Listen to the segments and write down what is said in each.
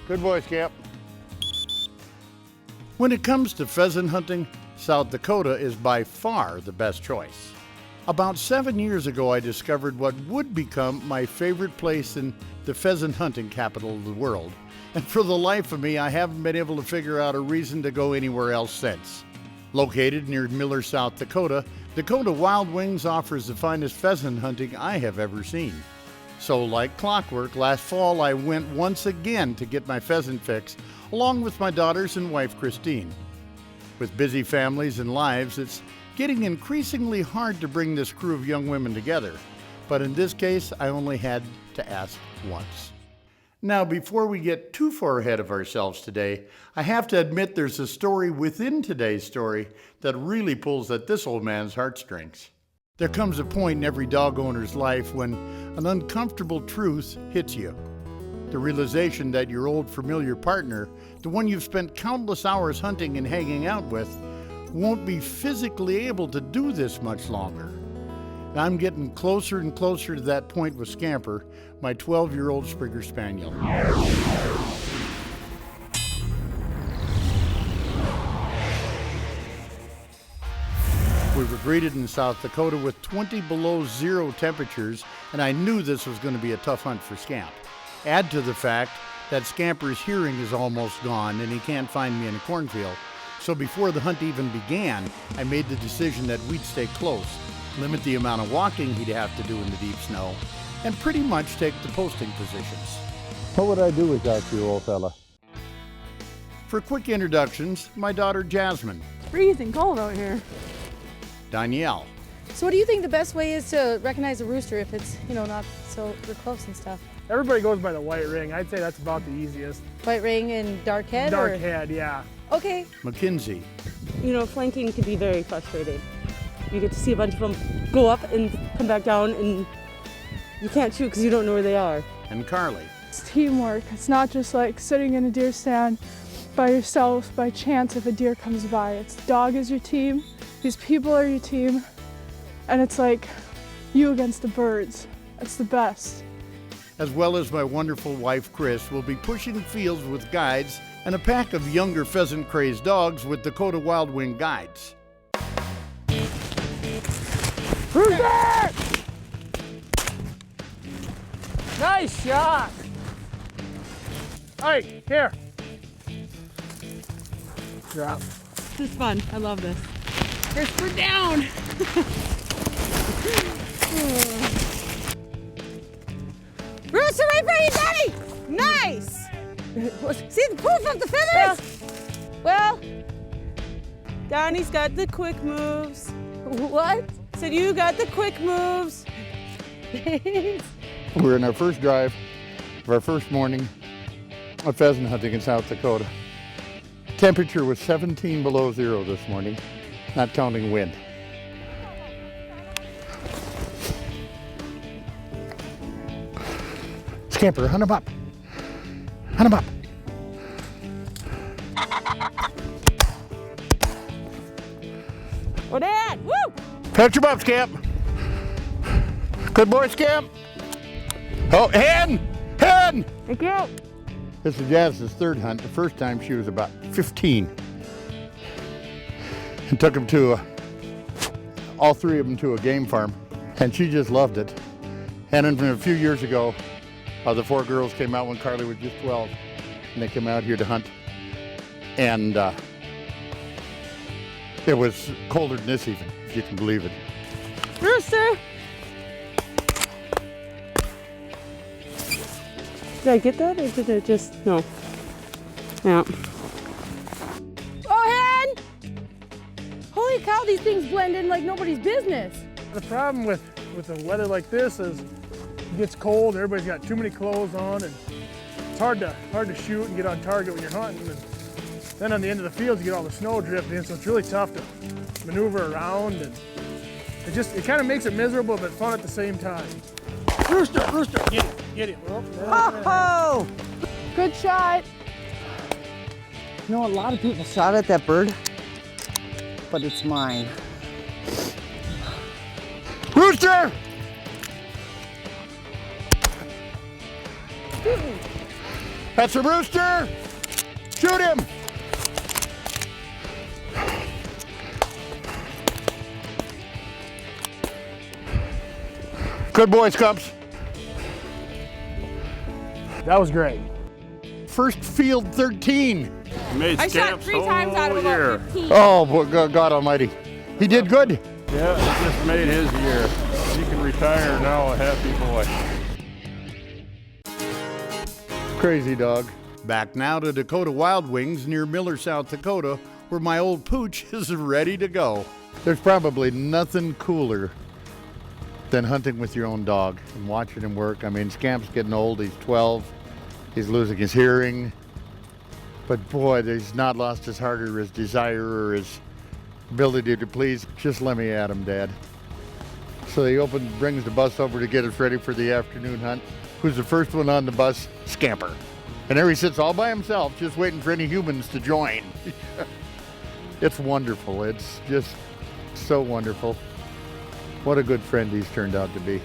Good boy, Scamp. When it comes to pheasant hunting, South Dakota is by far the best choice. About 7 years ago, I discovered what would become my favorite place in the pheasant hunting capital of the world. And for the life of me, I haven't been able to figure out a reason to go anywhere else since. Located near Miller, South Dakota, Dakota Wild Wings offers the finest pheasant hunting I have ever seen. So like clockwork, last fall I went once again to get my pheasant fix, along with my daughters and wife Christine. With busy families and lives, it's getting increasingly hard to bring this crew of young women together. But in this case, I only had to ask once. Now, before we get too far ahead of ourselves today, I have to admit there's a story within today's story that really pulls at this old man's heartstrings. There comes a point in every dog owner's life when an uncomfortable truth hits you. The realization that your old familiar partner, the one you've spent countless hours hunting and hanging out with, won't be physically able to do this much longer. And I'm getting closer and closer to that point with Scamper, my 12-year-old Springer Spaniel. We were greeted in South Dakota with 20 below zero temperatures, and I knew this was going to be a tough hunt for Scamp. Add to the fact that Scamper's hearing is almost gone and he can't find me in a cornfield. So before the hunt even began, I made the decision that we'd stay close, limit the amount of walking he'd have to do in the deep snow, and pretty much take the posting positions. What would I do without you, old fella? For quick introductions, my daughter Jasmine. Freezing cold out here. Danielle. So what do you think the best way is to recognize a rooster if it's, not so close and stuff? Everybody goes by the white ring. I'd say that's about the easiest. White ring and dark head? Dark head, yeah. Okay. MACKENZIE. Flanking can be very frustrating. You get to see a bunch of them go up and come back down, and you can't shoot because you don't know where they are. And KARLEE. It's teamwork. It's not just like sitting in a deer stand by yourself by chance if a deer comes by. It's dog is your team, these people are your team, and it's like you against the birds. It's the best. As well as my wonderful wife KRIS, will be pushing fields with guides and a pack of younger pheasant-crazed dogs with Dakota Wild Wing guides. Rooster! Nice shot! All right, here. Drop. This is fun. I love this. First, we're down. Rooster right for you, Daddy! Nice! See the proof of the feathers? Well, Donnie's got the quick moves. What? Said you got the quick moves. We're in our first drive of our first morning of pheasant hunting in South Dakota. Temperature was 17 below zero this morning, not counting wind. Scamper, hunt him up. Hunt him up. Oh, Dad! Woo! Catch him up, Scamp. Good boy, Scamp. Oh, hen! Hen! Thank you. This is Jaz's third hunt. The first time she was about 15. And took them to all three of them to a game farm. And she just loved it. And then a few years ago, the four girls came out when KARLEE was just 12. And they came out here to hunt. And it was colder than this even, if you can believe it. Rooster! Did I get that, or did it just, no? Yeah. Oh, hen! Holy cow, these things blend in like nobody's business. The problem with the weather like this is it gets cold, everybody's got too many clothes on, and it's hard to shoot and get on target when you're hunting. And then on the end of the field, you get all the snow drifting in, so it's really tough to maneuver around, and it kind of makes it miserable but fun at the same time. Rooster, rooster, get him. Oh! Good shot. You know, a lot of people shot at that bird, but it's mine. That's a rooster! Shoot him! Good boy, Scumps. That was great. First field 13. Made I shot 3 times out of about 15. Oh, boy, God almighty. He did good. Yeah, it just made his year. He can retire now a happy boy. Crazy dog. Back now to Dakota Wild Wings near Miller, South Dakota, where my old pooch is ready to go. There's probably nothing cooler than hunting with your own dog and watching him work. I mean, Scamp's getting old. He's 12. He's losing his hearing. But boy, he's not lost his heart or his desire or his ability to please. Just let me at him, Dad. So he brings the bus over to get us ready for the afternoon hunt. Who's the first one on the bus? Scamper. And there he sits all by himself, just waiting for any humans to join. It's wonderful. It's just so wonderful. What a good friend he's turned out to be.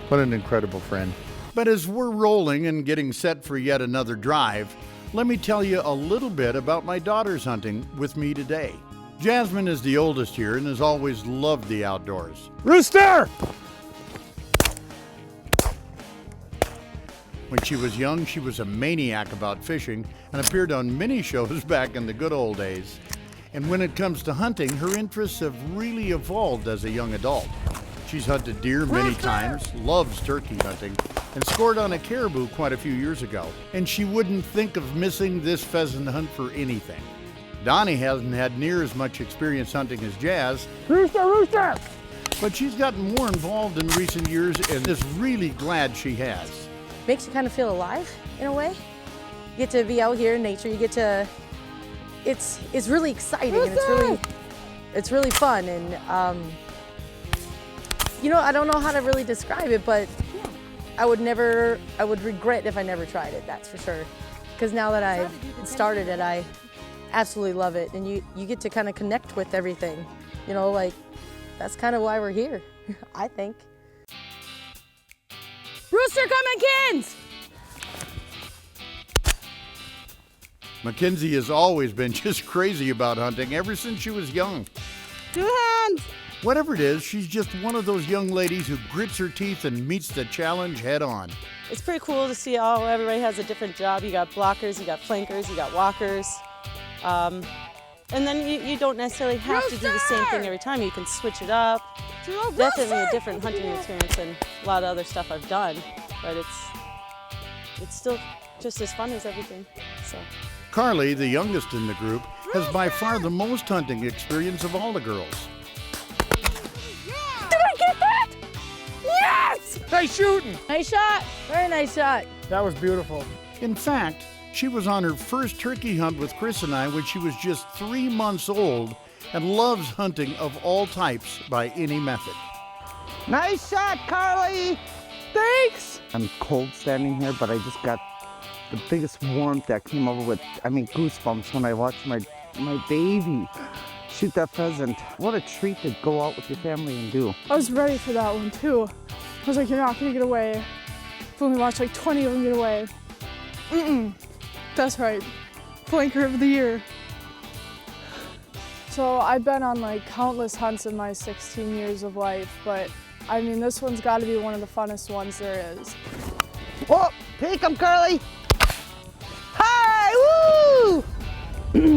What an incredible friend. But as we're rolling and getting set for yet another drive, let me tell you a little bit about my daughter's hunting with me today. Jasmine is the oldest here and has always loved the outdoors. Rooster! When she was young, she was a maniac about fishing and appeared on many shows back in the good old days. And when it comes to hunting, her interests have really evolved as a young adult. She's hunted deer many times, loves turkey hunting, and scored on a caribou quite a few years ago. And she wouldn't think of missing this pheasant hunt for anything. Donnie hasn't had near as much experience hunting as Jazz. Rooster, rooster! But she's gotten more involved in recent years and is really glad she has. Makes you kind of feel alive in a way. You get to be out here in nature. You get to, it's really exciting and it's really fun. And you know, I don't know how to really describe it, but I would regret if I never tried it, that's for sure. Because now that I've started it, I absolutely love it. And you get to kind of connect with everything. You know, like, that's kind of why we're here, I think. Rooster, come on, Kins! Mackenzie has always been just crazy about hunting ever since she was young. 2 hands! Whatever it is, she's just one of those young ladies who grits her teeth and meets the challenge head on. It's pretty cool to see how everybody has a different job. You got blockers, you got flankers, you got walkers. And then you don't necessarily have to do the same thing every time. You can switch it up. Definitely a different hunting experience than a lot of other stuff I've done. But it's still just as fun as everything. So. KARLEE, the youngest in the group, has by far the most hunting experience of all the girls. Did I get that? Yes! Nice shooting! Nice shot, very nice shot. That was beautiful. In fact, she was on her first turkey hunt with KRIS and I when she was just 3 months old and loves hunting of all types by any method. Nice shot, KARLEE! Thanks! I'm cold standing here, but I just got the biggest warmth that came over with, goosebumps when I watched my baby shoot that pheasant. What a treat to go out with your family and do. I was ready for that one too. I was like, you're not gonna get away. I've only watched like 20 of them get away. That's right, flanker of the year. So I've been on like countless hunts in my 16 years of life, but I mean, this one's gotta be one of the funnest ones there is. Oh, take him, KARLEE! Hi, woo!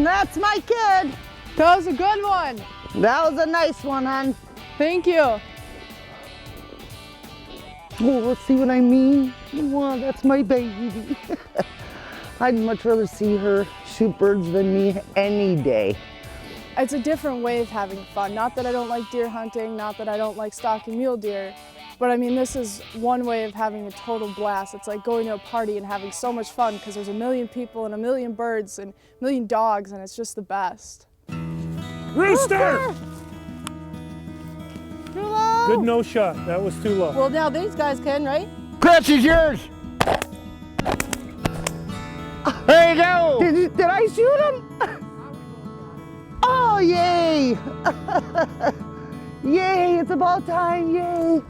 That's my kid. That was a good one. That was a nice one, hon. Thank you. Oh, let's see what I mean. Wow, that's my baby. I'd much rather see her shoot birds than me any day. It's a different way of having fun. Not that I don't like deer hunting, not that I don't like stalking mule deer, but I mean, this is one way of having a total blast. It's like going to a party and having so much fun because there's a million people and a million birds and a million dogs, and it's just the best. Rooster! Too low. Good no shot. That was too low. Well, now these guys can, right? KRIS is yours! There you go! Did I shoot him? Oh, yay! Yay, it's about time, yay!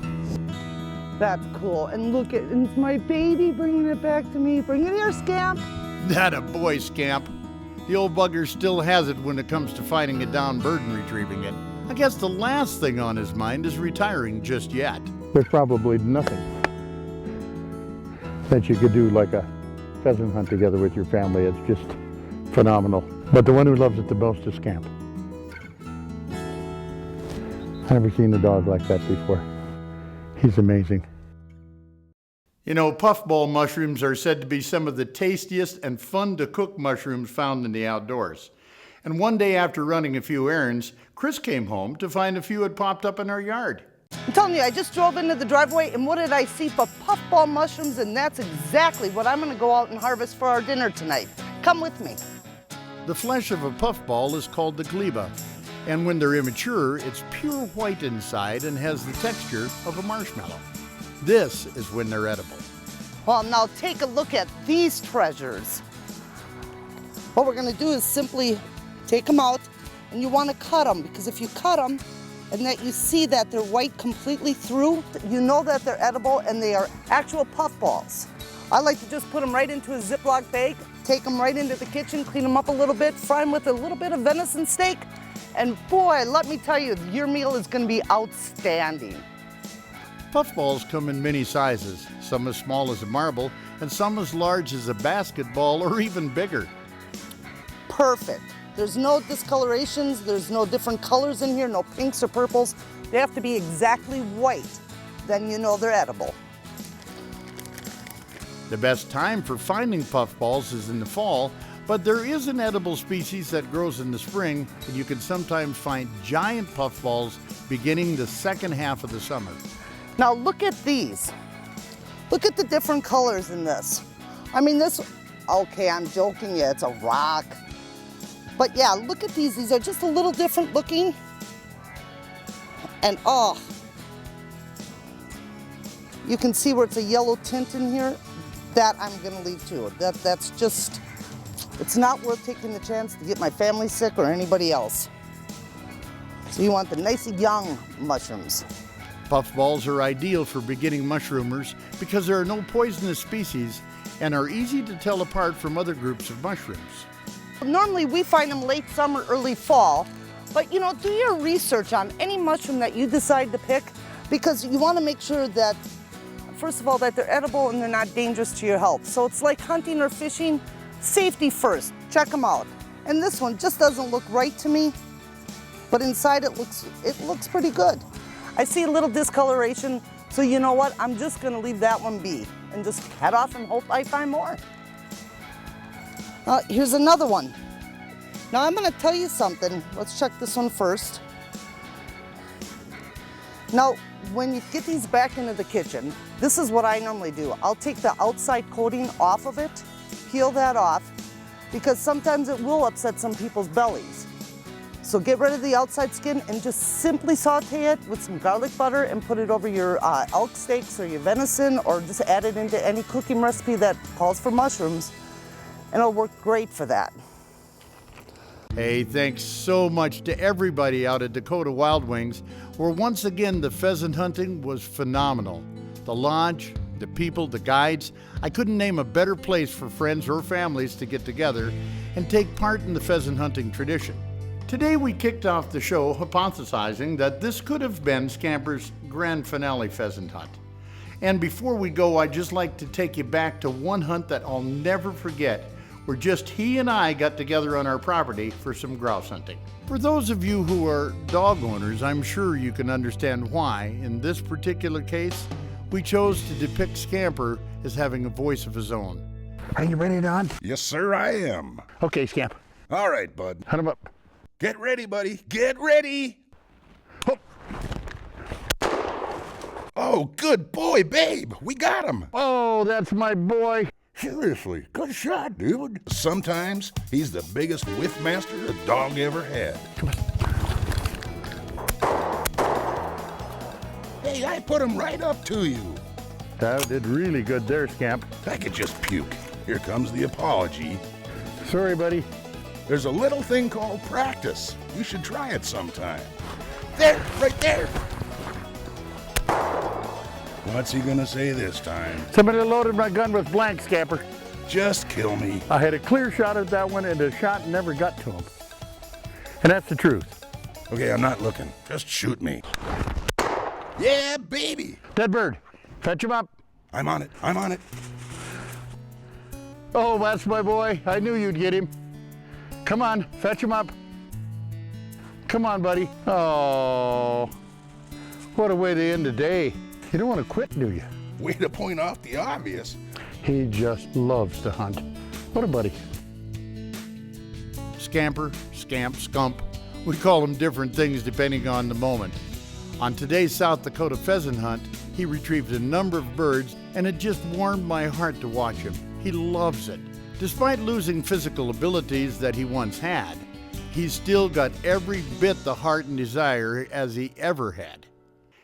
That's cool. And look, it's my baby bringing it back to me. Bring it here, Scamp. That a boy, Scamp. The old bugger still has it when it comes to finding a downed bird and retrieving it. I guess the last thing on his mind is retiring just yet. There's probably nothing that you could do like a pheasant hunt together with your family. It's just phenomenal. But the one who loves it the most is Scamp. I've never seen a dog like that before. He's amazing. You know, puffball mushrooms are said to be some of the tastiest and fun to cook mushrooms found in the outdoors. And one day after running a few errands, KRIS came home to find a few had popped up in our yard. I'm telling you, I just drove into the driveway and what did I see but puffball mushrooms, and that's exactly what I'm gonna go out and harvest for our dinner tonight. Come with me. The flesh of a puffball is called the gleba, and when they're immature, it's pure white inside and has the texture of a marshmallow. This is when they're edible. Well, now take a look at these treasures. What we're gonna do is simply take them out, and you wanna cut them, because if you cut them and that you see that they're white completely through, you know that they're edible and they are actual puffballs. I like to just put them right into a Ziploc bag, take them right into the kitchen, clean them up a little bit, fry them with a little bit of venison steak, and boy, let me tell you, your meal is gonna be outstanding. Puffballs come in many sizes, some as small as a marble and some as large as a basketball or even bigger. Perfect. There's no discolorations, there's no different colors in here, no pinks or purples. They have to be exactly white, then you know they're edible. The best time for finding puffballs is in the fall, but there is an edible species that grows in the spring, and you can sometimes find giant puffballs beginning the second half of the summer. Now look at these. Look at the different colors in this. I mean this, okay, I'm joking, yeah, it's a rock. But yeah, look at these. These are just a little different looking. And oh, you can see where it's a yellow tint in here. That I'm gonna leave too. That's just, it's not worth taking the chance to get my family sick or anybody else. So you want the nice young mushrooms. Puffballs are ideal for beginning mushroomers because there are no poisonous species and are easy to tell apart from other groups of mushrooms. Normally we find them late summer, early fall, but you know, do your research on any mushroom that you decide to pick, because you want to make sure that, first of all, that they're edible and they're not dangerous to your health. So it's like hunting or fishing, safety first, check them out. And this one just doesn't look right to me, but inside it looks pretty good. I see a little discoloration, so you know what? I'm just gonna leave that one be and just head off and hope I find more. Here's another one. Now I'm gonna tell you something. Let's check this one first. Now, when you get these back into the kitchen, this is what I normally do. I'll take the outside coating off of it, peel that off, because sometimes it will upset some people's bellies. So get rid of the outside skin and just simply saute it with some garlic butter and put it over your elk steaks or your venison, or just add it into any cooking recipe that calls for mushrooms, and it'll work great for that. Hey, thanks so much to everybody out at Dakota Wild Wings, where once again the pheasant hunting was phenomenal. The lodge, the people, the guides, I couldn't name a better place for friends or families to get together and take part in the pheasant hunting tradition. Today we kicked off the show hypothesizing that this could have been Scamper's grand finale pheasant hunt. And before we go, I'd just like to take you back to one hunt that I'll never forget, where just he and I got together on our property for some grouse hunting. For those of you who are dog owners, I'm sure you can understand why, in this particular case, we chose to depict Scamper as having a voice of his own. Are you ready, Don? Yes, sir, I am. Okay, Scamp. All right, bud. Hunt him up. Get ready, buddy. Get ready. Oh, good boy, babe. We got him. Oh, that's my boy. Seriously, good shot, dude. Sometimes he's the biggest whiff master a dog ever had. Come on. Hey, I put him right up to you. That did really good there, Scamp. I could just puke. Here comes the apology. Sorry, buddy. There's a little thing called practice. You should try it sometime. There, right there. What's he gonna say this time? Somebody loaded my gun with blanks, Scamper. Just kill me. I had a clear shot at that one, and the shot never got to him. And that's the truth. Okay, I'm not looking. Just shoot me. Yeah, baby. Dead bird. Fetch him up. I'm on it. I'm on it. Oh, that's my boy. I knew you'd get him. Come on, fetch him up. Come on, buddy. Oh, what a way to end the day. You don't want to quit, do you? Way to point out the obvious. He just loves to hunt. What a buddy. Scamper, scamp, scump. We call him different things depending on the moment. On today's South Dakota pheasant hunt, he retrieved a number of birds, and it just warmed my heart to watch him. He loves it. Despite losing physical abilities that he once had, he's still got every bit the heart and desire as he ever had.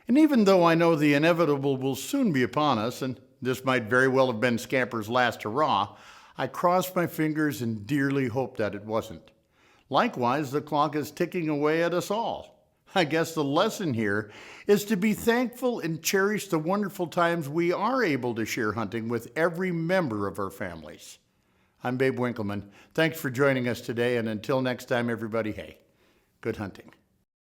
And even though I know the inevitable will soon be upon us, and this might very well have been Scamper's last hurrah, I cross my fingers and dearly hope that it wasn't. Likewise, the clock is ticking away at us all. I guess the lesson here is to be thankful and cherish the wonderful times we are able to share hunting with every member of our families. I'm Babe Winkelman. Thanks for joining us today, and until next time, everybody, hey, good hunting.